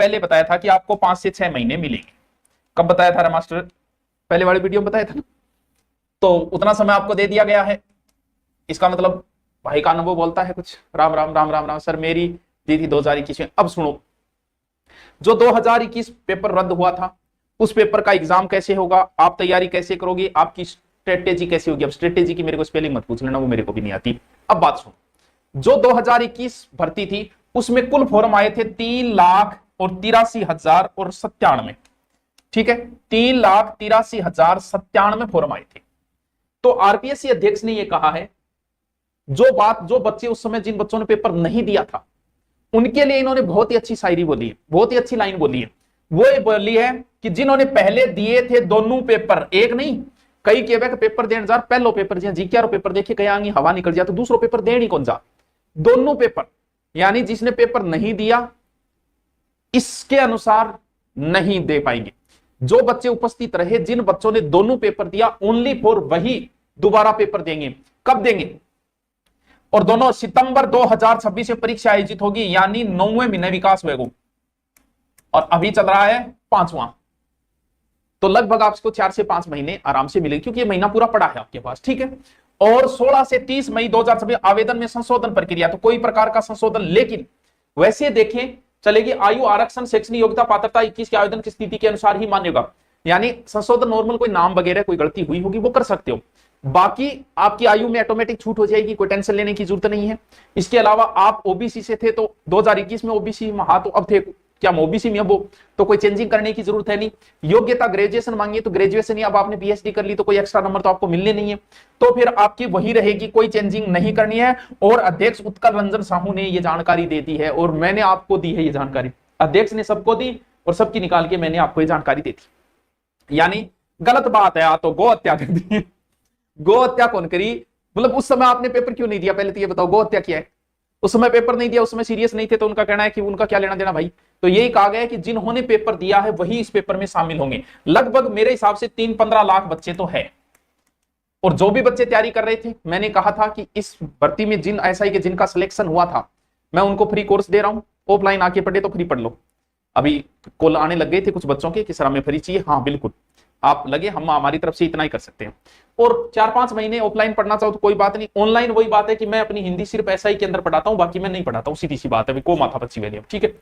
पहले बताया था कि आपको 5 से 6 महीने मिलेंगे। कब बताया था मास्टर? पहले वाली वीडियो में बताया था ना। तो उतना समय आपको दे दिया गया है। इसका मतलब भाई का अनुभव बोलता है कुछ। राम राम राम राम राम। सर मेरी दी थी 2021 में। अब सुनो, जो 2021 पेपर रद्द हुआ था, उस पेपर का एग्जाम कैसे होगा, आप तैयारी कैसे करोगे, आपकी स्ट्रेटेजी कैसे होगी। अब स्ट्रेटेजी की मेरे को स्पेलिंग मत पूछ लेना, वो मेरे को भी नहीं आती। अब बात सुनो, जो 2021 भर्ती थी उसमें कुल फॉर्म आए थे 3,83,097। ठीक है, 3,83,097 फॉर्म आए थे। तो आरपीएससी अध्यक्ष ने यह कहा है, जो बच्चे उस समय, जिन बच्चों ने पेपर नहीं दिया था, उनके लिए इन्होंने बहुत ही अच्छी शायरी बोली है, बहुत ही अच्छी लाइन बोली है। वो ये बोली है कि जिन्होंने पहले दिए थे दोनों पेपर, एक नहीं कई के पेपर देने जा, पहलो पेपर जीके पेपर देखे कहीं आगे हवा निकल जाए तो दूसरो पेपर देनी कौन जा, दोनों पेपर। यानी जिसने पेपर नहीं दिया इसके अनुसार नहीं दे पाएंगे। जो बच्चे उपस्थित रहे, जिन बच्चों ने दोनों पेपर दिया, ओनली फॉर वही दोबारा पेपर देंगे। कब देंगे? और दोनों सितंबर 2026 में परीक्षा आयोजित होगी, यानी 9वें महीने विकास होगा। और अभी चल रहा है 5वां, तो लगभग आपको 4 से 5 महीने आराम से मिलेगी, क्योंकि ये महीना पूरा पड़ा है आपके पास। ठीक है, और 16 से 30 मई 2026 आवेदन में संशोधन प्रक्रिया, तो कोई प्रकार का संशोधन, लेकिन वैसे देखें चलेगी आयु आरक्षण शैक्षणिक योग्यता पात्रता 21 के आवेदन की स्थिति के अनुसार ही मान्य होगा। यानी संशोधन नॉर्मल कोई नाम वगैरह कोई गलती हुई होगी वो कर सकते हो, बाकी आपकी आयु में ऑटोमेटिक छूट हो जाएगी, कोई टेंशन लेने की जरूरत नहीं है। इसके अलावा आप ओबीसी से थे तो 2021 में ओबीसी में, हाँ तो अब थे क्या ओबीसी में, अब वो तो कोई चेंजिंग करने की जरूरत है नहीं। योग्यता ग्रेजुएशन मांगी तो ग्रेजुएशन ही, अब आपने पीएचडी कर ली तो कोई एक्स्ट्रा नंबर तो आपको मिलने नहीं है, तो फिर आपकी वही रहेगी, कोई चेंजिंग नहीं करनी है। और अध्यक्ष उत्कल रंजन साहू ने ये जानकारी दे दी है, और मैंने आपको दी है ये जानकारी, अध्यक्ष ने सबको दी और सबकी निकाल के मैंने आपको ये जानकारी दी थी। यानी गलत बात है, तो गौ हत्या कर दी। गौ हत्या कौन करी? मतलब उस समय आपने पेपर क्यों नहीं दिया, पहले तो ये बताओ। गौ हत्या क्या है? उस समय पेपर नहीं दिया, उस समय सीरियस नहीं थे, तो उनका कहना है कि उनका क्या लेना देना भाई। तो यही कहा गया है कि जिन्होंने पेपर दिया है वही इस पेपर में शामिल होंगे। लगभग मेरे हिसाब से 3-15 लाख बच्चे तो है। और जो भी बच्चे तैयारी कर रहे थे, मैंने कहा था कि इस भर्ती में जिन एसआई के जिनका सिलेक्शन हुआ था, मैं उनको फ्री कोर्स दे रहा हूं, ऑफलाइन आके पढ़े तो फ्री पढ़ लो। अभी कॉल आने लग गए थे कुछ बच्चों के कि सर हमें फ्री चाहिए। हाँ बिल्कुल, आप लगे, हम हमारी तरफ से इतना ही कर सकते हैं। और 4-5 महीने ऑफलाइन पढ़ना चाहो तो कोई बात नहीं। ऑनलाइन वही बात है कि मैं अपनी हिंदी सिर्फ एसआई के अंदर पढ़ाता हूं, बाकी मैं नहीं पढ़ाता हूं, सीधी सी बात है, को माथा पच्ची वाली। ठीक है,